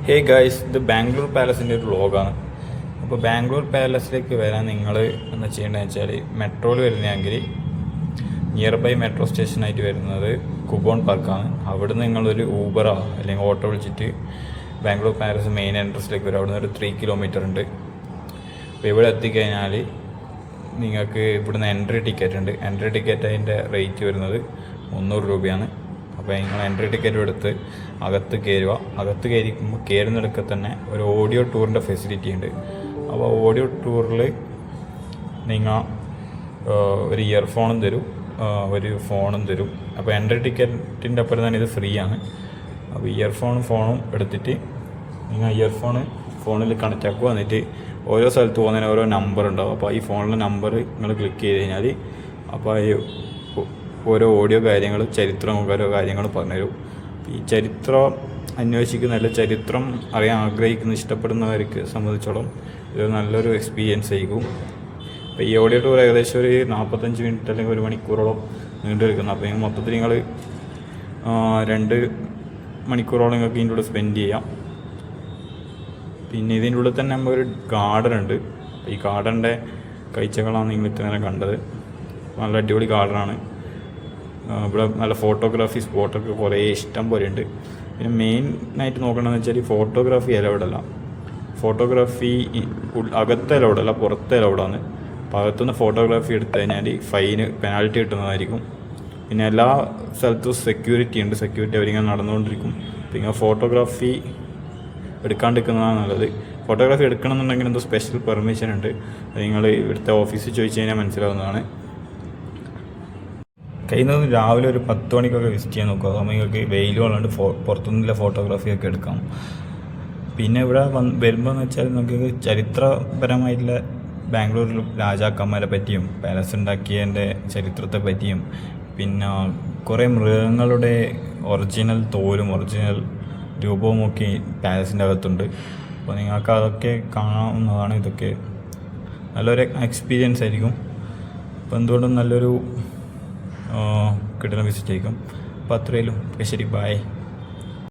Hey guys, ഇത് ബാംഗ്ലൂർ പാലസിൻ്റെ ഒരു വ്ളോഗാണ്. അപ്പോൾ ബാംഗ്ലൂർ പാലസിലേക്ക് വരാൻ നിങ്ങൾ എന്താ ചെയ്യേണ്ടതെന്ന് വെച്ചാൽ, മെട്രോയിൽ വരുന്നതെങ്കിൽ നിയർ ബൈ മെട്രോ സ്റ്റേഷനായിട്ട് വരുന്നത് കുബോൺ പാർക്കാണ്. അവിടുന്ന് നിങ്ങളൊരു ഊബറോ അല്ലെങ്കിൽ ഓട്ടോ വിളിച്ചിട്ട് ബാംഗ്ലൂർ പാലസ് മെയിൻ എൻട്രൻസിലേക്ക് വരും. അവിടുന്ന് ഒരു 3 കിലോമീറ്റർ ഉണ്ട്. അപ്പോൾ ഇവിടെ എത്തിക്കഴിഞ്ഞാൽ നിങ്ങൾക്ക് ഇവിടുന്ന് എൻട്രി ടിക്കറ്റ് ഉണ്ട്. എൻട്രി ടിക്കറ്റ് അതിൻ്റെ റേറ്റ് വരുന്നത് 300 രൂപയാണ്. അപ്പോൾ നിങ്ങൾ എൻട്രി ടിക്കറ്റ് എടുത്ത് അകത്ത് കയറുക. അകത്ത് കയറിക്കുമ്പോൾ കയറുന്നിടയ്ക്ക് തന്നെ ഒരു ഓഡിയോ ടൂറിൻ്റെ ഫെസിലിറ്റി ഉണ്ട്. അപ്പോൾ ഓഡിയോ ടൂറിൽ നിങ്ങൾ ഒരു ഇയർഫോണും തരും, ഒരു ഫോണും തരും. അപ്പോൾ എൻട്രി ടിക്കറ്റിൻ്റെ അപ്പുറം തന്നെ ഇത് ഫ്രീ ആണ്. അപ്പോൾ ഫോണും എടുത്തിട്ട് നിങ്ങൾ ഫോണിൽ കണക്റ്റ് ആക്കുക. എന്നിട്ട് ഓരോ സ്ഥലത്ത് പോകുന്നതിന് ഓരോ നമ്പർ ഉണ്ടാവും. അപ്പോൾ ഈ ഫോണിലെ നമ്പർ നിങ്ങൾ ക്ലിക്ക് ചെയ്ത് കഴിഞ്ഞാൽ അപ്പോൾ ഈ ഓരോ ഓഡിയോ കാര്യങ്ങൾ, ചരിത്രം ഓരോ കാര്യങ്ങൾ പറഞ്ഞുതരും. ഈ ചരിത്രം അന്വേഷിക്കുന്ന, അല്ലെങ്കിൽ ചരിത്രം അറിയാൻ ആഗ്രഹിക്കുന്ന, ഇഷ്ടപ്പെടുന്നവർക്ക് സംബന്ധിച്ചോളം ഇത് നല്ലൊരു എക്സ്പീരിയൻസ് ആയിരിക്കും. അപ്പോൾ ഈ ഓഡിയോ ടൂർ ഏകദേശം ഒരു 45 മിനിറ്റ് അല്ലെങ്കിൽ 1 മണിക്കൂറോളം നീണ്ടു നിൽക്കുന്നത്. അപ്പോൾ മൊത്തത്തിൽ നിങ്ങൾ 2 മണിക്കൂറോളം നിങ്ങൾക്ക് ഇതിൻ്റെ ഉള്ളിൽ സ്പെൻഡ് ചെയ്യാം. പിന്നെ ഇതിൻ്റെ ഉള്ളിൽ തന്നെ ഒരു ഗാർഡൻ ഉണ്ട്. ഈ ഗാർഡൻ്റെ കാഴ്ചകളാണ് നിങ്ങൾ ഇത്ര നേരം കണ്ടത്. നല്ല അടിപൊളി ഗാർഡനാണ്. ഇവിടെ നല്ല ഫോട്ടോഗ്രാഫി സ്പോട്ടൊക്കെ കുറേ ഇഷ്ടം പോലെ ഉണ്ട്. പിന്നെ മെയിനായിട്ട് നോക്കണമെന്ന് വെച്ചാൽ ഫോട്ടോഗ്രാഫി അലൗഡല്ല. ഫോട്ടോഗ്രാഫി അകത്തെ അലൗഡല്ല, പുറത്തെ അലൗഡാണ്. അപ്പോൾ അകത്തുനിന്ന് ഫോട്ടോഗ്രാഫി എടുത്തു കഴിഞ്ഞാൽ പെനാൽറ്റി കിട്ടുന്നതായിരിക്കും. പിന്നെ എല്ലാ സ്ഥലത്തും സെക്യൂരിറ്റി ഉണ്ട്. സെക്യൂരിറ്റി അവരിങ്ങനെ നടന്നുകൊണ്ടിരിക്കും. പിന്നെ ഫോട്ടോഗ്രാഫി എടുക്കാണ്ടിരിക്കുന്നതാണ് നല്ലത്. ഫോട്ടോഗ്രാഫി എടുക്കണമെന്നുണ്ടെങ്കിൽ എന്തോ സ്പെഷ്യൽ പെർമിഷൻ ഉണ്ട്. അത് നിങ്ങൾ ഇവിടുത്തെ ഓഫീസിൽ ചോദിച്ചു കഴിഞ്ഞാൽ മനസ്സിലാവുന്നതാണ്. കഴിയുന്നത് രാവിലെ ഒരു 10 മണിക്കൊക്കെ വിസിറ്റ് ചെയ്യാൻ നോക്കുക. അപ്പോൾ നിങ്ങൾക്ക് വെയിലും ഉള്ളതുകൊണ്ട് പുറത്തുനിന്നുള്ള ഫോട്ടോഗ്രാഫിയൊക്കെ എടുക്കാം. പിന്നെ ഇവിടെ വരുമ്പോൾ എന്ന് വെച്ചാൽ നമുക്ക് ചരിത്രപരമായിട്ടുള്ള ബാംഗ്ലൂരിൽ രാജാക്കന്മാരെ പറ്റിയും പാലസ് ഉണ്ടാക്കിയതിൻ്റെ ചരിത്രത്തെ പറ്റിയും പിന്നെ കുറേ മൃഗങ്ങളുടെ ഒറിജിനൽ തോലും ഒറിജിനൽ രൂപവുമൊക്കെ പാലസിൻ്റെ അകത്തുണ്ട്. അപ്പോൾ നിങ്ങൾക്ക് അതൊക്കെ കാണാവുന്നതാണ്. ഇതൊക്കെ നല്ലൊരു എക്സ്പീരിയൻസ് ആയിരിക്കും. അപ്പോൾ എന്തുകൊണ്ടും നല്ലൊരു കിട്ടുന്ന വിസിറ്റ് ആയിരിക്കും. അപ്പോൾ അത്രയും ശരി, ബൈ.